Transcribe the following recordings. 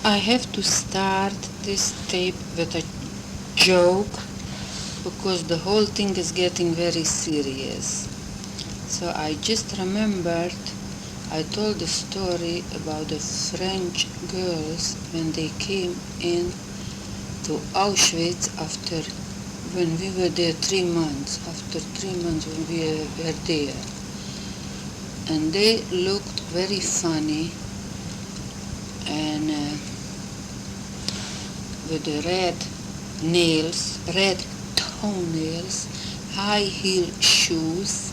I have to start this tape with a joke because the whole thing is getting very serious. So I just remembered I told the story about the French girls when they came in to Auschwitz when we were there 3 months, after 3 months when we were there. And they looked very funny and with the red toenails, high heel shoes,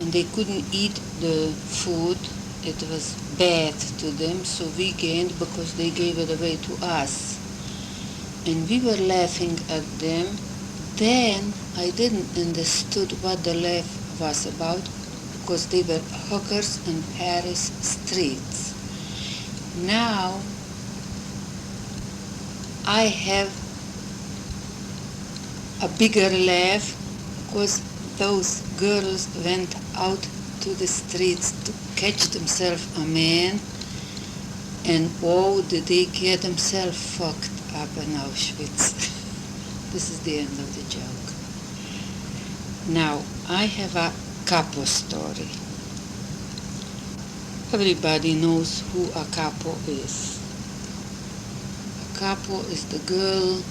and they couldn't eat the food. It was bad to them, so we gained because they gave it away to us. And we were laughing at them. Then I didn't understood what the laugh was about because they were hookers in Paris streets. Now I have a bigger laugh because those girls went out to the streets to catch themselves a man, and oh, did they get themselves fucked up in Auschwitz. This is the end of the joke. Now, I have a capo story. Everybody knows who a capo is. A capo is the girl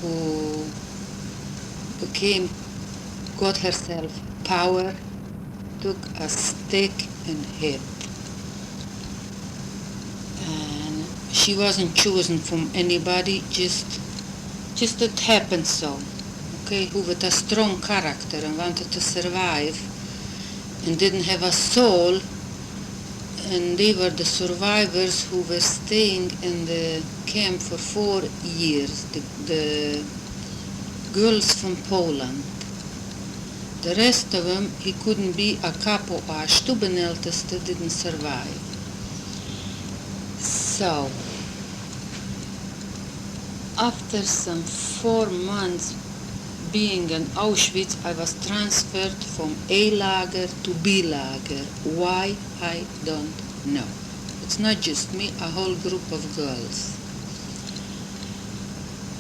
who got herself power, took a stick and hit. And she wasn't chosen from anybody, just it happened so. Okay, who with a strong character and wanted to survive and didn't have a soul, and they were the survivors who were staying in the camp for 4 years, the girls from Poland. The rest of them, he couldn't be a capo, a Stubenälteste didn't survive. So, after some 4 months being in Auschwitz, I was transferred from A lager to B lager. Why? I don't know. It's not just me, a whole group of girls.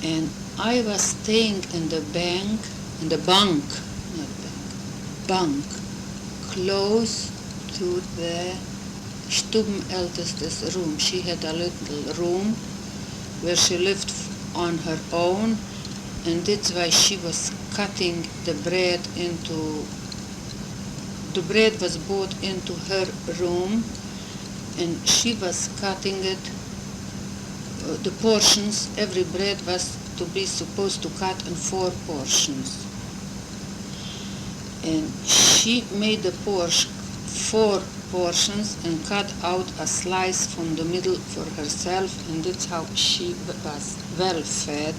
And I was staying in the bunk, close to the Stubenälteste's room. She had a little room where she lived on her own, and that's why she was cutting the bread the bread was brought into her room, and she was cutting it, the portions. Every bread was supposed to cut in 4 portions. And she made the 4 portions and cut out a slice from the middle for herself, and that's how she was well fed,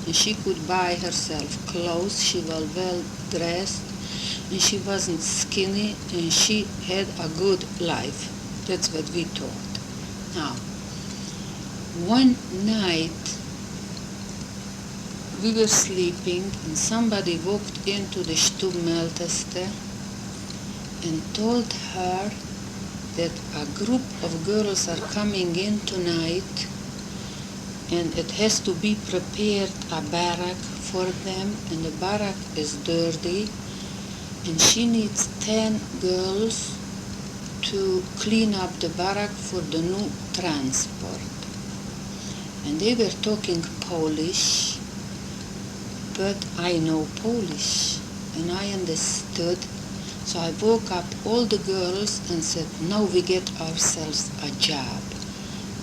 and she could buy herself clothes. She was well dressed, and she wasn't skinny, and she had a good life. That's what we thought. Now, one night we were sleeping, and somebody walked into the Stubenälteste and told her that a group of girls are coming in tonight, and it has to be prepared a barrack for them, and the barrack is dirty, and she needs 10 girls to clean up the barrack for the new transport. And they were talking Polish, but I know Polish, and I understood. So I woke up all the girls and said, now we get ourselves a job.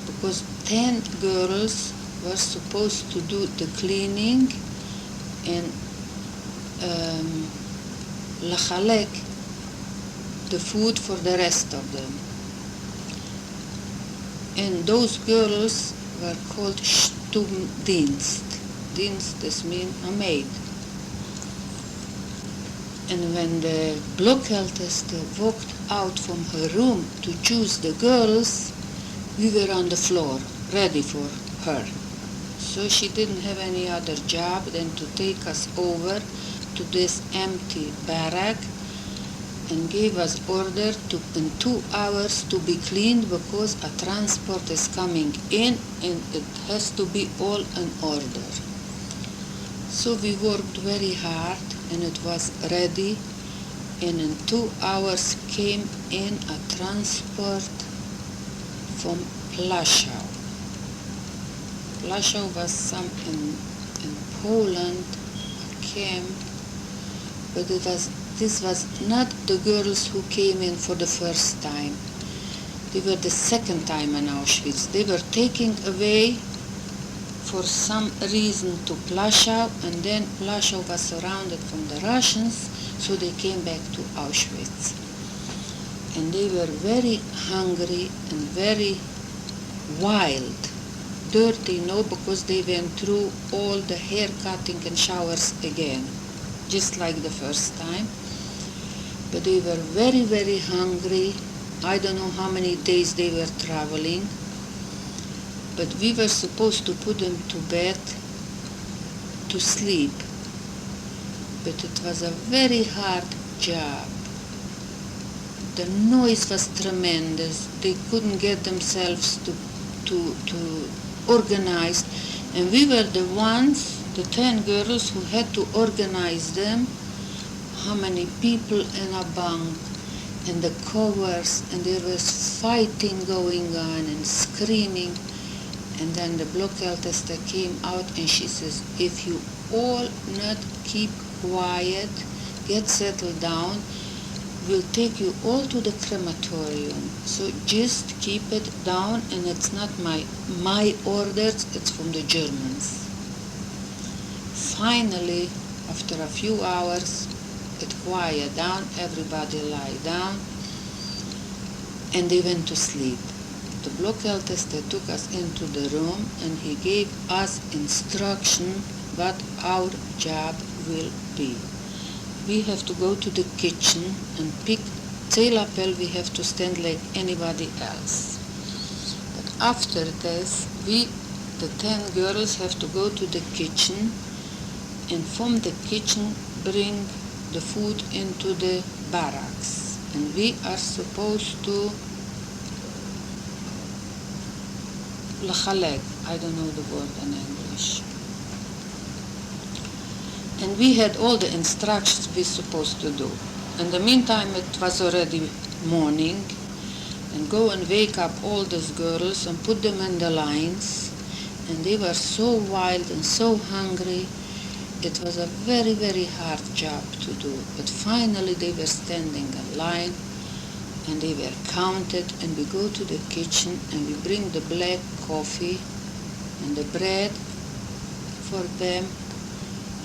Because 10 girls were supposed to do the cleaning and lachalek, the food for the rest of them. And those girls were called Stubendienst. Dienst, this means a maid. And when the Blockälteste walked out from her room to choose the girls, we were on the floor, ready for her. So she didn't have any other job than to take us over to this empty barrack and gave us order to in 2 hours to be cleaned because a transport is coming in and it has to be all in order. So we worked very hard and it was ready, and in 2 hours came in a transport from Plaszow. Plaszow was some in Poland, a camp, but this was not the girls who came in for the first time. They were the second time in Auschwitz. They were taken away for some reason to Plaszow, and then Plaszow was surrounded from the Russians, so they came back to Auschwitz. And they were very hungry and very wild, dirty, because they went through all the hair cutting and showers again, just like the first time. But they were very, very hungry. I don't know how many days they were traveling, but we were supposed to put them to bed to sleep. But it was a very hard job. The noise was tremendous. They couldn't get themselves to organize, and we were the ones, the 10 girls, who had to organize them, how many people in a bunk, and the covers, and there was fighting going on and screaming. And then the Blockeltester came out and she says, if you all not keep quiet, get settled down, we'll take you all to the crematorium. So just keep it down, and it's not my orders, it's from the Germans. Finally, after a few hours, it quieted down, everybody lie down, and they went to sleep. The Blockeltester took us into the room and he gave us instruction what our job will be. We have to go to the kitchen and pick Zelapel. We have to stand like anybody else. But after this, the 10 girls, have to go to the kitchen, and from the kitchen bring the food into the barracks. And we are supposed to לחלק, I don't know the word in English. And we had all the instructions we're supposed to do. In the meantime, it was already morning, and go and wake up all these girls and put them in the lines. And they were so wild and so hungry. It was a very, very hard job to do. But finally they were standing in line, and they were counted, and we go to the kitchen and we bring the black coffee and the bread for them.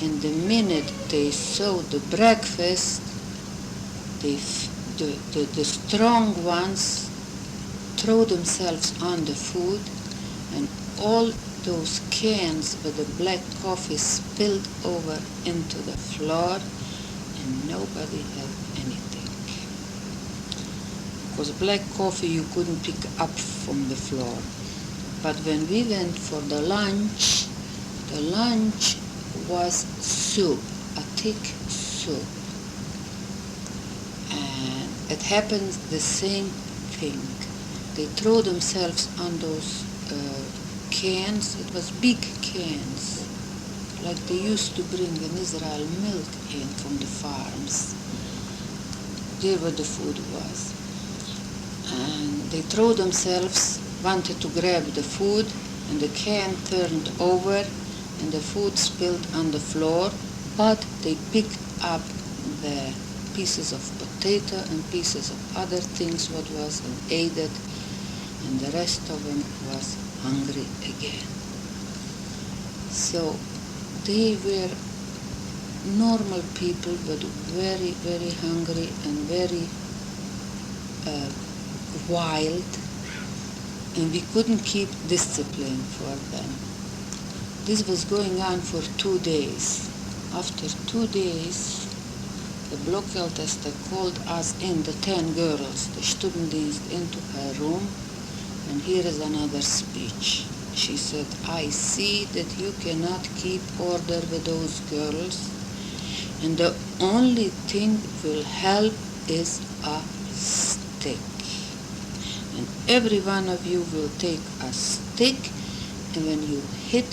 And the minute they saw the breakfast, the strong ones throw themselves on the food, and all those cans with the black coffee spilled over into the floor, and nobody had anything. Because black coffee you couldn't pick up from the floor. But when we went for the lunch was soup, a thick soup. And it happened the same thing. They throw themselves on those cans. It was big cans, like they used to bring in Israel milk in from the farms. There where the food was. And they throw themselves, wanted to grab the food, and the can turned over and the food spilled on the floor, but they picked up the pieces of potato and pieces of other things what was, and ate it, and the rest of them was hungry again. So they were normal people, but very, very hungry and very wild, and we couldn't keep discipline for them. This was going on for 2 days. After 2 days, the Blockeltester called us in, the 10 girls, the Stundendienst, into her room, and here is another speech. She said, I see that you cannot keep order with those girls, and the only thing will help is a stick. And every one of you will take a stick, and when you hit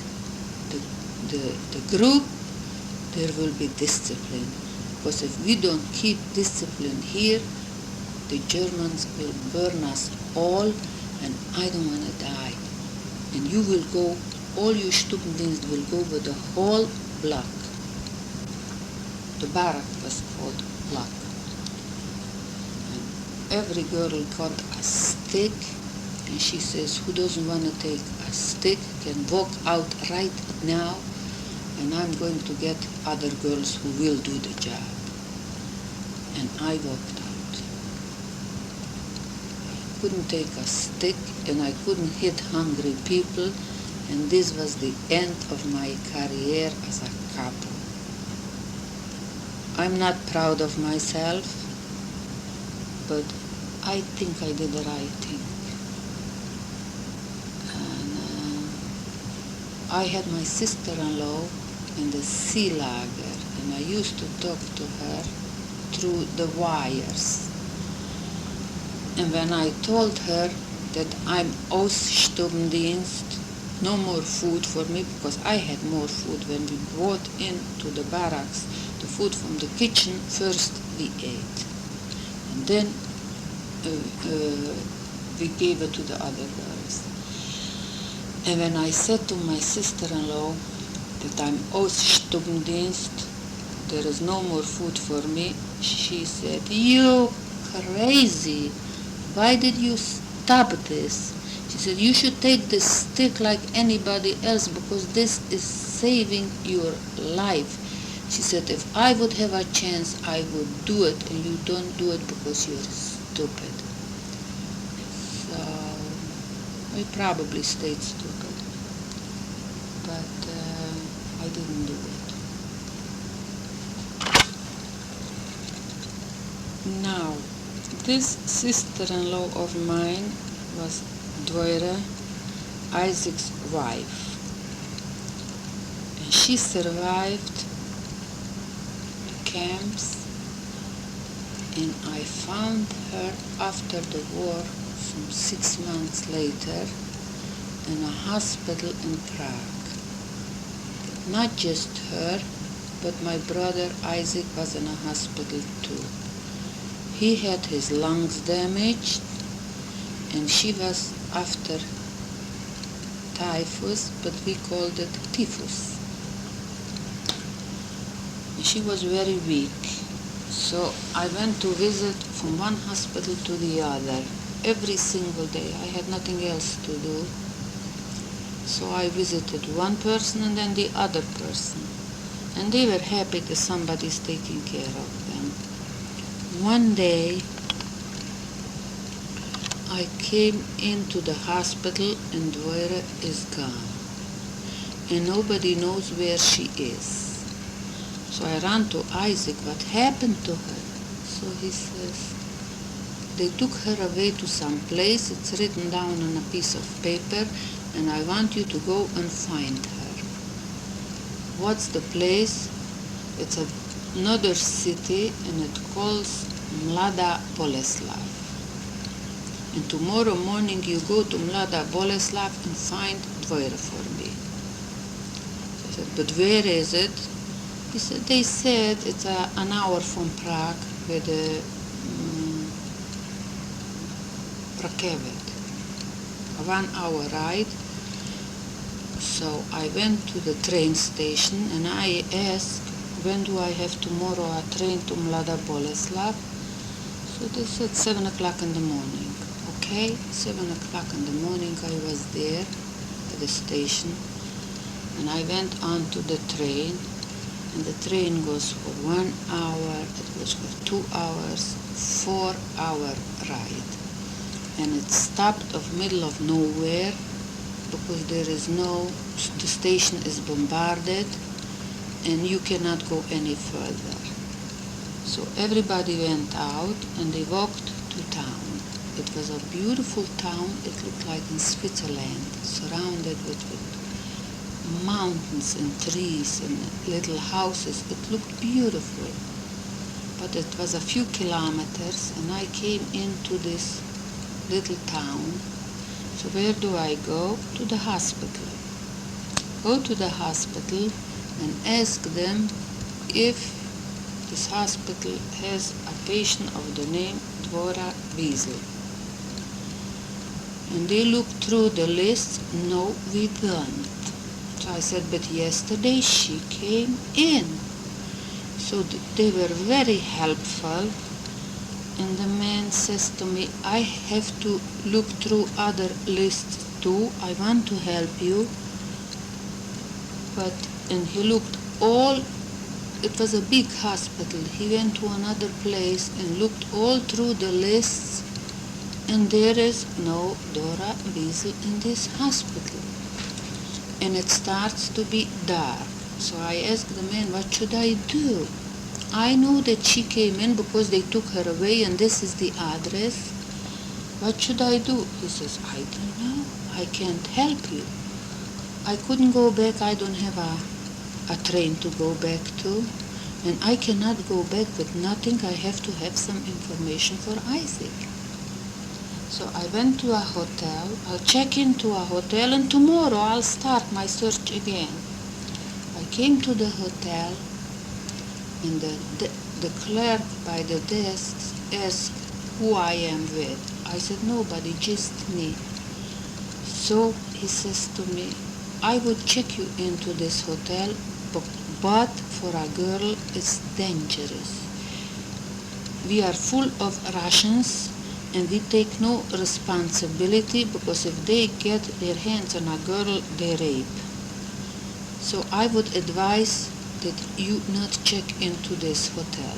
the group, there will be discipline. Because if we don't keep discipline here, the Germans will burn us all, and I don't want to die. And you will go, all you Stuppendienst will go with the whole block. The barrack was called block. And every girl got a stick, and she says, who doesn't want to take a stick can walk out right now, and I'm going to get other girls who will do the job. And I walked out. I couldn't take a stick, and I couldn't hit hungry people, and this was the end of my career as a capo. I'm not proud of myself, but I think I did the right thing. And I had my sister-in-law in the sea lager, and I used to talk to her through the wires. And when I told her that I'm Ausstubbendienst, no more food for me, because I had more food when we brought into the barracks the food from the kitchen. First we ate, and then we gave it to the other girls. And when I said to my sister-in-law that I'm Ausstubbendienst, there is no more food for me, she said, you crazy, why did you stop this? She said, you should take this stick like anybody else, because this is saving your life. She said, if I would have a chance, I would do it, and you don't do it because you're stupid. So I probably stayed stupid, but I didn't do it. Now, this sister-in-law of mine was Dwyer, Isaac's wife, and she survived the camps, and I found her after the war, some 6 months later, in a hospital in Prague. Not just her, but my brother Isaac was in a hospital too. He had his lungs damaged, and she was after typhus, but we called it typhus. And she was very weak, so I went to visit from one hospital to the other every single day. I had nothing else to do, so I visited one person and then the other person, and they were happy that somebody's taking care of them. One day I came into the hospital and Dwyer is gone, and nobody knows where she is. So I ran to Isaac, what happened to her? So he says, they took her away to some place, it's written down on a piece of paper, and I want you to go and find her. What's the place? It's another city, and it calls Mlada Boleslav. And tomorrow morning you go to Mlada Boleslav and find Dwyer for me. I said, but where is it? He said, they said it's an hour from Prague with a Prakevet, a 1 hour ride. So I went to the train station and I asked, when do I have tomorrow a train to Mlada Boleslav? So they said 7 o'clock in the morning. Okay, 7 o'clock in the morning I was there at the station, and I went on to the train, and the train goes for 1 hour, it goes for 2 hours, 4-hour ride. And it stopped of middle of nowhere because there is the station is bombarded and you cannot go any further. So everybody went out and they walked to town. It was a beautiful town. It looked like in Switzerland, surrounded with mountains and trees and little houses. It looked beautiful. but it was a few kilometers, and I came into this little town. So where do I go? To the hospital. Go to the hospital and ask them if this hospital has a patient of the name Dvora Weasel. And they looked through the list. No, we don't. So I said, but yesterday she came in. So they were very helpful. And the man says to me, I have to look through other lists too. I want to help you. And he looked all, it was a big hospital. He went to another place and looked all through the lists, and there is no Dora Weasel in this hospital. And it starts to be dark. So I asked the man, what should I do? I know that she came in because they took her away and this is the address. What should I do? He says, I don't know. I can't help you. I couldn't go back. I don't have a train to go back to. And I cannot go back with nothing. I have to have some information for Isaac. So I went to a hotel. I'll check into a hotel and tomorrow I'll start my search again. I came to the hotel and the clerk by the desk asked who I am with. I said, nobody, just me. So he says to me, I would check you into this hotel, but for a girl it's dangerous. We are full of Russians and we take no responsibility because if they get their hands on a girl, they rape. So I would advise that you not check into this hotel.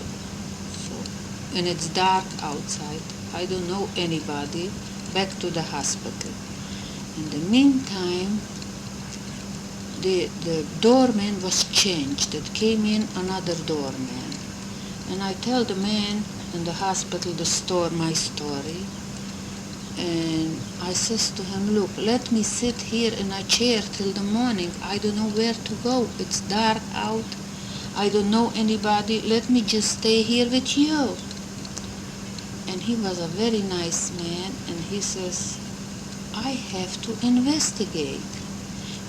And it's dark outside. I don't know anybody. Back to the hospital. In the meantime, the doorman was changed. It came in another doorman. And I tell the man in the hospital my story. And I says to him, look, let me sit here in a chair till the morning. I don't know where to go. It's dark out. I don't know anybody. Let me just stay here with you. And he was a very nice man. And he says, I have to investigate.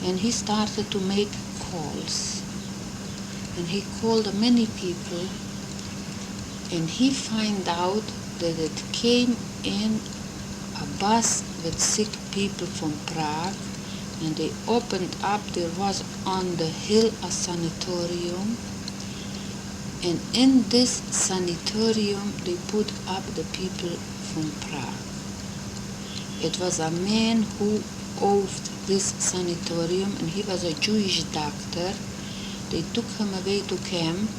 And he started to make calls. And he called many people. And he found out that it came in a bus with sick people from Prague. And they opened up, there was on the hill a sanatorium. And in this sanatorium, they put up the people from Prague. It was a man who owned this sanatorium, and he was a Jewish doctor. They took him away to camp,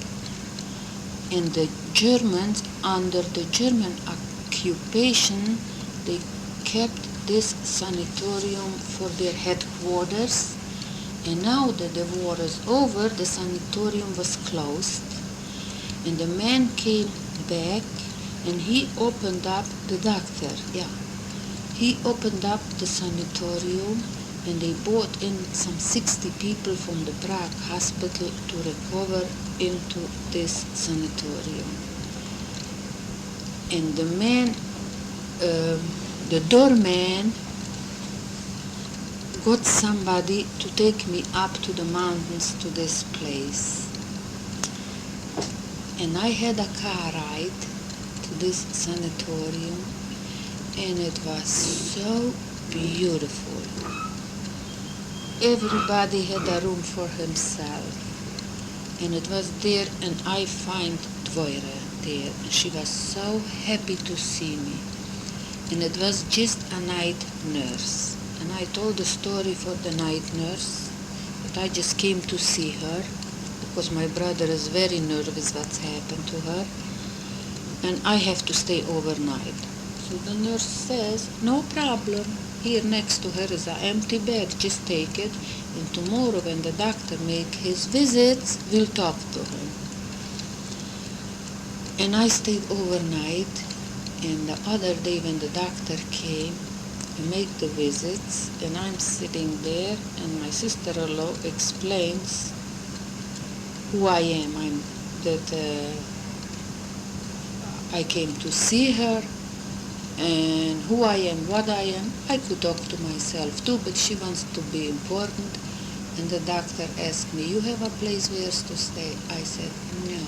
and the Germans, under the German occupation, they kept this sanatorium for their headquarters. And now that the war is over, the sanatorium was closed. And the man came back and he opened up, the doctor, he opened up the sanatorium, and they brought in some 60 people from the Prague hospital to recover into this sanatorium. And the man, the doorman, got somebody to take me up to the mountains to this place. And I had a car ride to this sanatorium, and it was so beautiful. Everybody had a room for himself. And it was there, and I find Dvora there. And she was so happy to see me. And it was just a night nurse. And I told the story for the night nurse, that I just came to see her, because my brother is very nervous what's happened to her, and I have to stay overnight. So the nurse says, no problem, here next to her is an empty bed, just take it, and tomorrow when the doctor make his visits, we'll talk to him. And I stayed overnight, and the other day when the doctor came and make the visits, and I'm sitting there, and my sister-in-law explains who I am. I came to see her, and who I am, what I am, I could talk to myself too, but she wants to be important. And the doctor asked me, you have a place where to stay? I said, no.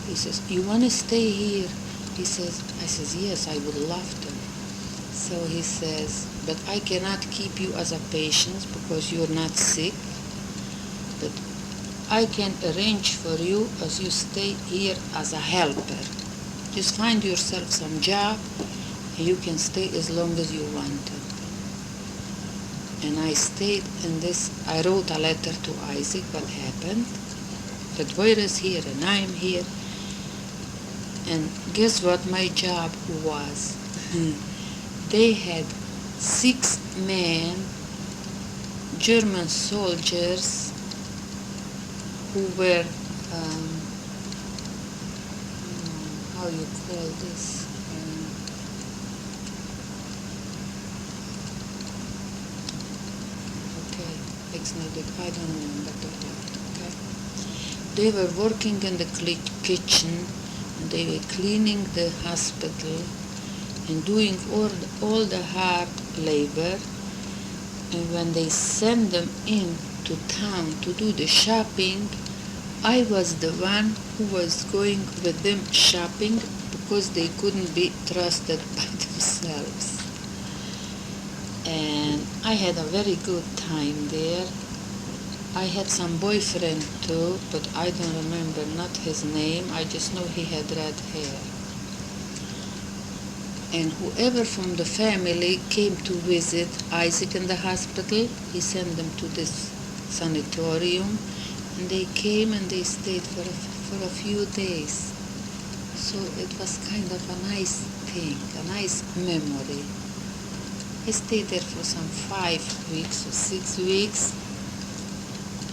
He says, you want to stay here? I says, yes, I would love to. So he says, but I cannot keep you as a patient because you're not sick, but I can arrange for you as you stay here as a helper. Just find yourself some job and you can stay as long as you want to. And I stayed in this. I wrote a letter to Isaac, what happened, that Voira's here and I'm here. And guess what my job was? They had 6 men, German soldiers, who were, how you call this? I don't remember the word, okay? They were working in the kitchen, and they were cleaning the hospital and doing all the hard labor. And when they sent them in to town to do the shopping, I was the one who was going with them shopping because they couldn't be trusted by themselves. And I had a very good time there. I had some boyfriend too, but I don't remember, not his name. I just know he had red hair. And whoever from the family came to visit Isaac in the hospital, he sent them to this sanatorium, and they came and they stayed for a few days. So it was kind of a nice thing, a nice memory. I stayed there for some 5 weeks or 6 weeks,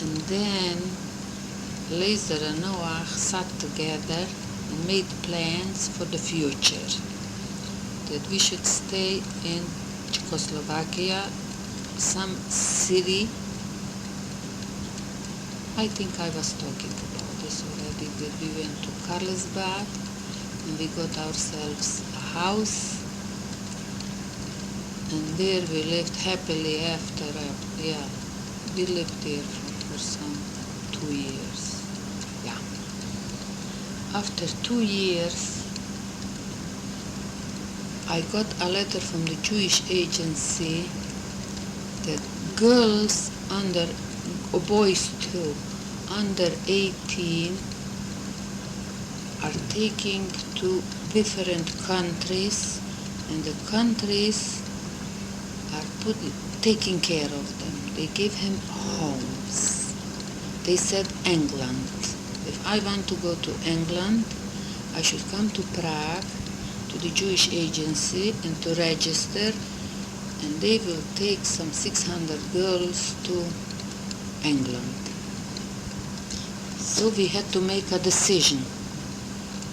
and then Laser and Noah sat together and made plans for the future, that we should stay in Czechoslovakia, some city. I think I was talking about this already, that we went to Carlsbad and we got ourselves a house, and there we lived happily after. We lived there for some 2 years. Yeah. After 2 years, I got a letter from the Jewish agency that girls or boys too, under 18 are taking to different countries, and the countries are taking care of them. They give him homes. They said England. If I want to go to England, I should come to Prague, to the Jewish agency, and to register, and they will take some 600 girls to England. So we had to make a decision.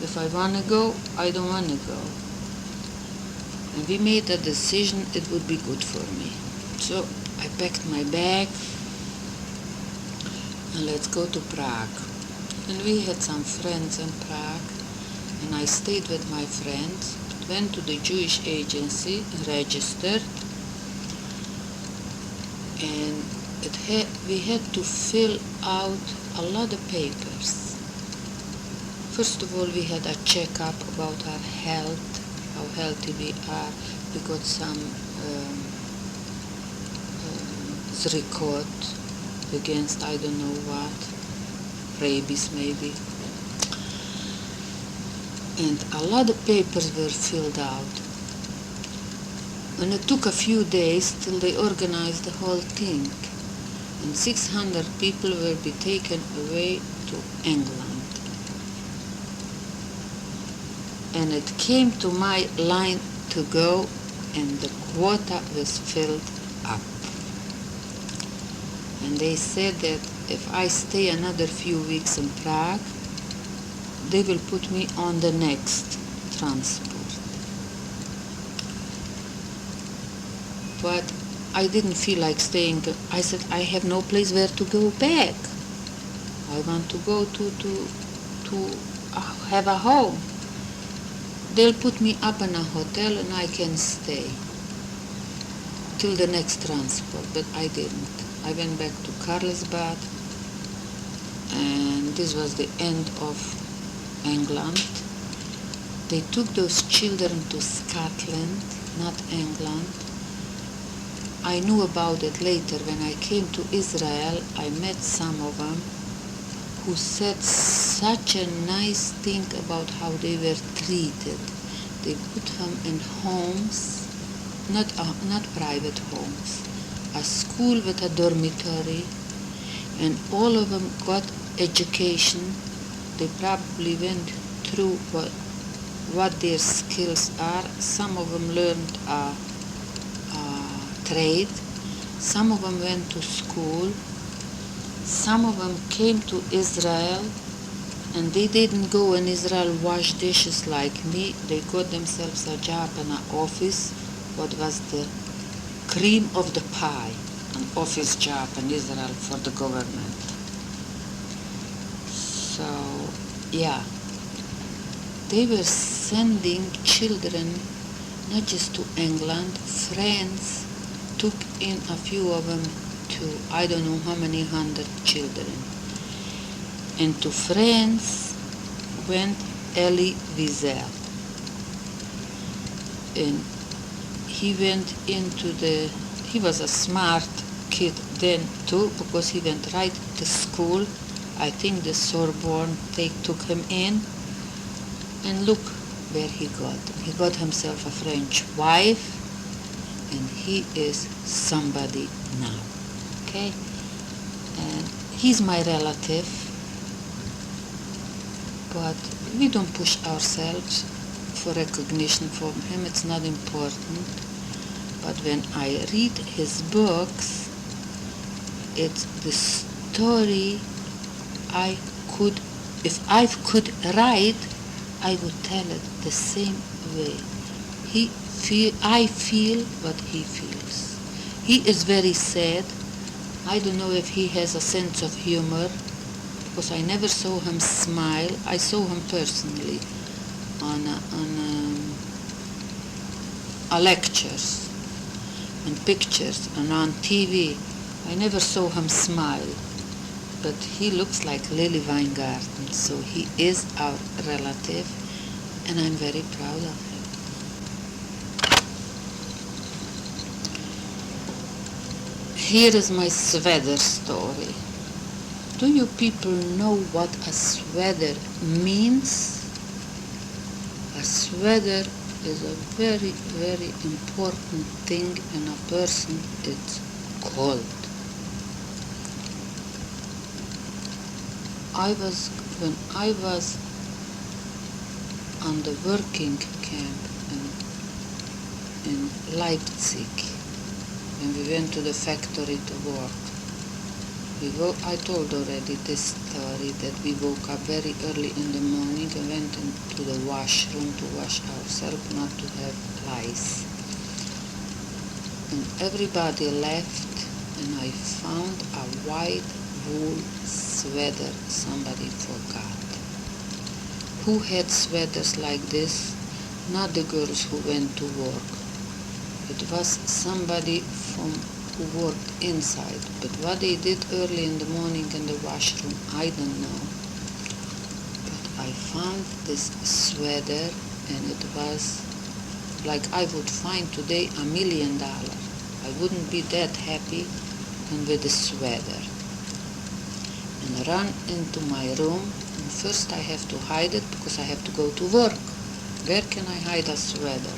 If I want to go, I don't want to go. And we made a decision it would be good for me. So I packed my bag and let's go to Prague. And we had some friends in Prague, and I stayed with my friends, went to the Jewish agency, registered, and we had to fill out a lot of papers. First of all, we had a checkup about our health, how healthy we are. We got some record against I don't know what, rabies maybe. And a lot of papers were filled out. And it took a few days till they organized the whole thing. And 600 people will be taken away to England. And it came to my line to go, and the quota was filled up. And they said that if I stay another few weeks in Prague, they will put me on the next transport. But I didn't feel like staying. I said, I have no place where to go back. I want to go to have a home. they'll put me up in a hotel and I can stay till the next transport, but I didn't. I went back to Carlsbad, and this was the end of England. They took those children to Scotland, not England. I knew about it later. When I came to Israel, I met some of them who said such a nice thing about how they were treated. They put them in homes, not private homes, a school with a dormitory, and all of them got education. They probably went through what their skills are. Some of them learned a trade. Some of them went to school. Some of them came to Israel, and they didn't go in Israel wash dishes like me. They got themselves a job in an office, what was the cream of the pie, an office job in Israel for the government. So, yeah, they were sending children not just to England. France took in a few of them to I don't know how many hundred children. And to France went Elie Wiesel. And he was a smart kid then too, because he went right to school. I think the Sorbonne, they took him in, and look where he got. He got himself a French wife, and he is somebody now, okay? And he's my relative, but we don't push ourselves for recognition from him. It's not important. But when I read his books, it's the story if I could write, I would tell it the same way. I feel what he feels. He is very sad. I don't know if he has a sense of humor, because I never saw him smile. I saw him personally on lectures and pictures and on TV. I never saw him smile, but he looks like Lily Weingarten, so he is our relative, and I'm very proud of him. Here is my sweater story. Do you people know what a sweater means? A sweater is a very, very important thing in a person. It's cold. When I was on the working camp in Leipzig, when we went to the factory to work, I told already this story that we woke up very early in the morning and went into the washroom to wash ourselves, not to have lice. And everybody left, and I found a white wool sweater somebody forgot. Who had sweaters like this? Not the girls who went to work. It was somebody who worked inside. But what they did early in the morning in the washroom, I don't know. But I found this sweater, and it was like I would find today $1 million. I wouldn't be that happy than with the sweater. And I ran into my room, and first I have to hide it because I have to go to work. Where can I hide a sweater?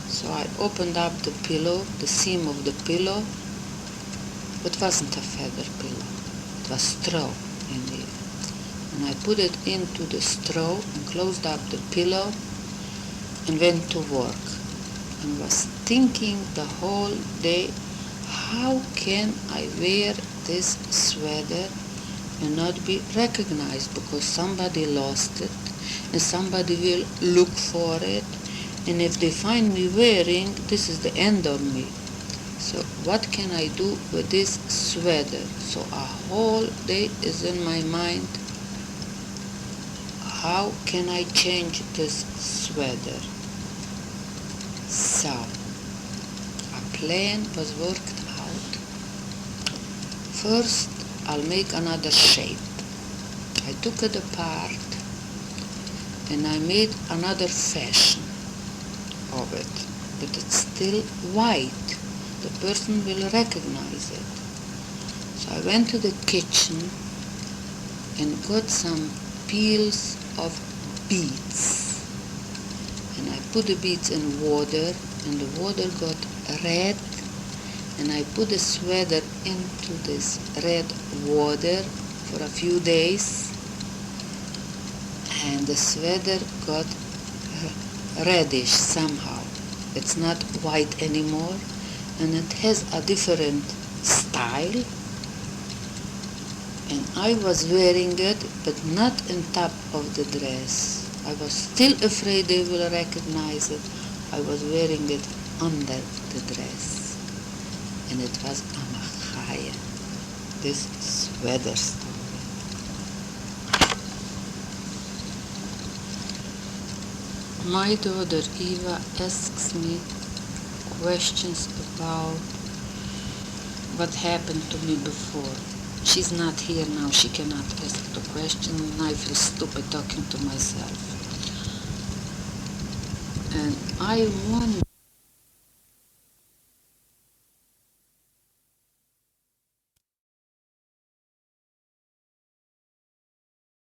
So I opened up the pillow, the seam of the pillow. It wasn't a feather pillow. It was straw in there. And I put it into the straw and closed up the pillow and went to work. And was thinking the whole day, how can I wear this sweater and not be recognized, because somebody lost it and somebody will look for it, and if they find me wearing, this is the end of me. So what can I do with this sweater? So a whole day is in my mind, how can I change this sweater? So, a plan was worked out. First, I'll make another shape. I took it apart and I made another fashion of it, but it's still white. The person will recognize it. So I went to the kitchen and got some peels of beets. And I put the beets in water, and the water got red, and I put the sweater into this red water for a few days, and the sweater got reddish somehow. It's not white anymore, and it has a different style. And I was wearing it, but not on top of the dress. I was still afraid they will recognize it. I was wearing it under the dress. And it was a machaya, this sweater story. My daughter Eva asks me questions about what happened to me before. She's not here now, she cannot ask the question, and I feel stupid talking to myself. And I wonder